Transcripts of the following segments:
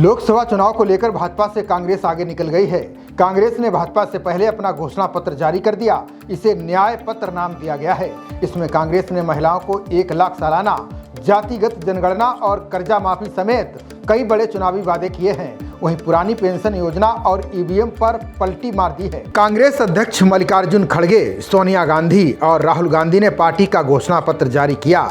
लोकसभा चुनाव को लेकर भाजपा से कांग्रेस आगे निकल गई है। कांग्रेस ने भाजपा से पहले अपना घोषणा पत्र जारी कर दिया। इसे न्याय पत्र नाम दिया गया है। इसमें कांग्रेस ने महिलाओं को 1 लाख सालाना, जातिगत जनगणना और कर्जा माफी समेत कई बड़े चुनावी वादे किए हैं। वहीं पुरानी पेंशन योजना और ईवीएम पर पलटी मार दी है। कांग्रेस अध्यक्ष मल्लिकार्जुन खड़गे, सोनिया गांधी और राहुल गांधी ने पार्टी का घोषणा पत्र जारी किया।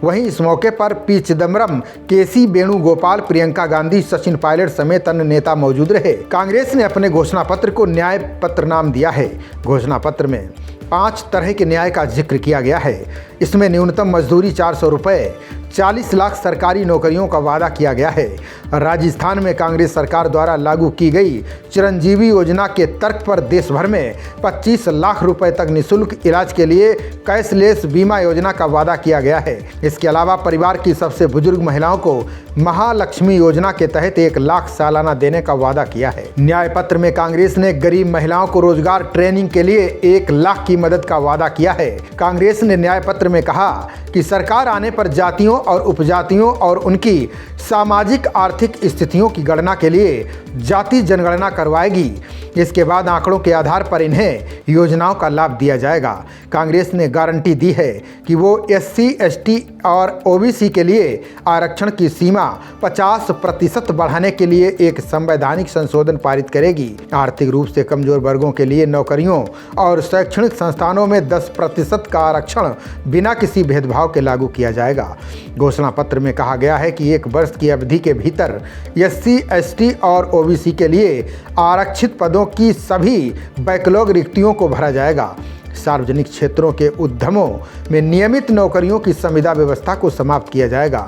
वहीं इस मौके पर पी चिदम्बरम, केसी वेणुगोपाल, प्रियंका गांधी, सचिन पायलट समेत अन्य नेता मौजूद रहे। कांग्रेस ने अपने घोषणा पत्र को न्याय पत्र नाम दिया है। घोषणा पत्र में 5 तरह के न्याय का जिक्र किया गया है। इसमें न्यूनतम मजदूरी 400 रुपये, 40 लाख सरकारी नौकरियों का वादा किया गया है। राजस्थान में कांग्रेस सरकार द्वारा लागू की गई चिरंजीवी योजना के तर्क पर देश भर में 25 लाख रुपए तक निःशुल्क इलाज के लिए कैशलेस बीमा योजना का वादा किया गया है। इसके अलावा परिवार की सबसे बुजुर्ग महिलाओं को महालक्ष्मी योजना के तहत 1 लाख सालाना देने का वादा किया है। न्याय पत्र में कांग्रेस ने गरीब महिलाओं को रोजगार ट्रेनिंग के लिए 1 लाख की मदद का वादा किया है। कांग्रेस ने न्याय पत्र में कहा कि सरकार आने पर जातियों और उपजातियों और उनकी सामाजिक आर्थिक स्थितियों की गणना के लिए जाति जनगणना करवाएगी। इसके बाद आंकड़ों के आधार पर इन्हें योजनाओं का लाभ दिया जाएगा। कांग्रेस ने गारंटी दी है कि वो SC, ST और OBC के लिए आरक्षण की सीमा 50% बढ़ाने के लिए एक संवैधानिक संशोधन पारित करेगी। आर्थिक रूप से कमजोर वर्गों के लिए नौकरियों और शैक्षणिक संस्थानों में 10% का आरक्षण बिना किसी भेदभाव के लागू किया जाएगा। घोषणा पत्र में कहा गया है कि 1 वर्ष की अवधि के भीतर SC, ST और OBC के लिए आरक्षित पदों की सभी बैकलॉग रिक्तियों को भरा जाएगा। सार्वजनिक क्षेत्रों के उद्यमों में नियमित नौकरियों की संविदा व्यवस्था को समाप्त किया जाएगा।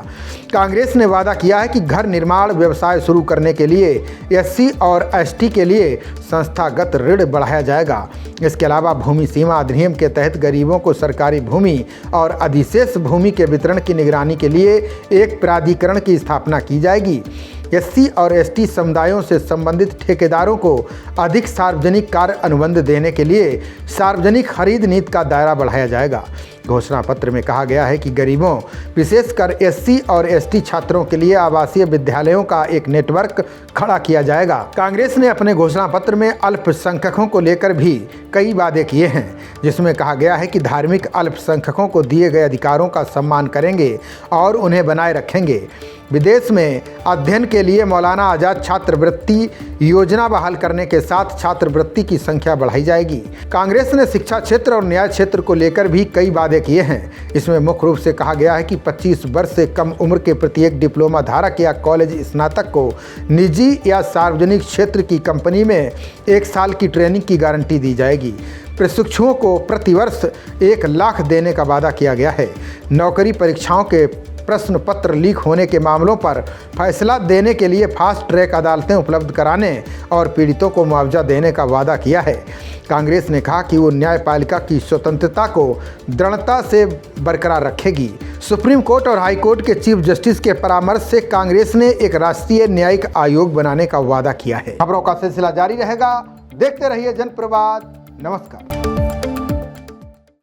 कांग्रेस ने वादा किया है कि घर निर्माण व्यवसाय शुरू करने के लिए SC और ST के लिए संस्थागत ऋण बढ़ाया जाएगा। इसके अलावा भूमि सीमा अधिनियम के तहत गरीबों को सरकारी भूमि और अधिशेष भूमि के वितरण की निगरानी के लिए एक प्राधिकरण की स्थापना की जाएगी। SC और ST समुदायों से संबंधित ठेकेदारों को अधिक सार्वजनिक कार्य अनुबंध देने के लिए सार्वजनिक खरीद नीति का दायरा बढ़ाया जाएगा। घोषणा पत्र में कहा गया है कि गरीबों, विशेषकर SC और ST छात्रों के लिए आवासीय विद्यालयों का एक नेटवर्क खड़ा किया जाएगा। कांग्रेस ने अपने घोषणा पत्र में अल्पसंख्यकों को लेकर भी कई वादे किए हैं, जिसमें कहा गया है कि धार्मिक अल्पसंख्यकों को दिए गए अधिकारों का सम्मान करेंगे और उन्हें बनाए रखेंगे। विदेश में अध्ययन के लिए मौलाना आज़ाद छात्रवृत्ति योजना बहाल करने के साथ छात्रवृत्ति की संख्या बढ़ाई जाएगी। कांग्रेस ने शिक्षा क्षेत्र और न्याय क्षेत्र को लेकर भी कई वादे किए हैं। इसमें मुख्य रूप से कहा गया है कि 25 वर्ष से कम उम्र के प्रत्येक डिप्लोमा धारक या कॉलेज स्नातक को निजी या सार्वजनिक क्षेत्र की कंपनी में 1 साल की ट्रेनिंग की गारंटी दी जाएगी। प्रशिक्षुओं को प्रतिवर्ष 1 लाख देने का वादा किया गया है। नौकरी परीक्षाओं के प्रश्न पत्र लीक होने के मामलों पर फैसला देने के लिए फास्ट ट्रैक अदालतें उपलब्ध कराने और पीड़ितों को मुआवजा देने का वादा किया है। कांग्रेस ने कहा कि वो न्यायपालिका की स्वतंत्रता को दृढ़ता से बरकरार रखेगी। सुप्रीम कोर्ट और हाई कोर्ट के चीफ जस्टिस के परामर्श से कांग्रेस ने एक राष्ट्रीय न्यायिक आयोग बनाने का वादा किया है। खबरों का सिलसिला जारी रहेगा। देखते रहिए जनप्रवाद। नमस्कार।